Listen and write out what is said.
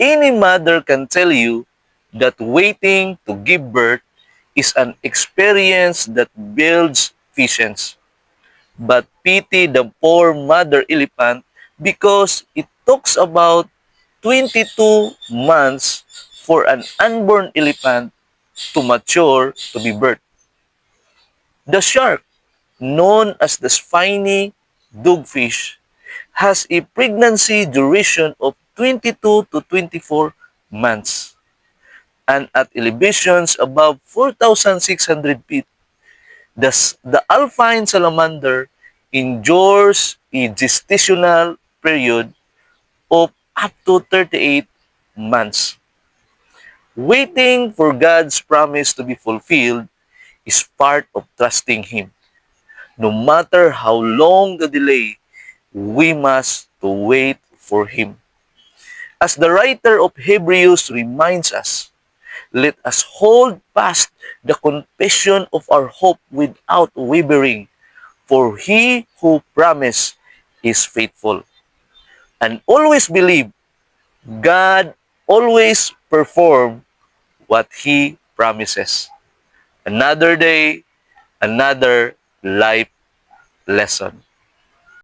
Any mother can tell you that waiting to give birth is an experience that builds patience. But pity the poor mother elephant because it talks about 22 months for an unborn elephant to mature to be birthed. The shark, known as the spiny dogfish, has a pregnancy duration of 22 to 24 months. And at elevations above 4,600 feet, the alpine salamander endures a gestational period of up to 38 months. Waiting for God's promise to be fulfilled is part of trusting Him. No matter how long the delay, we must to wait for Him. As the writer of Hebrews reminds us, let us hold fast the confession of our hope without wavering, for He who promised is faithful. And always believe God always perform what He promises. Another day, another life lesson.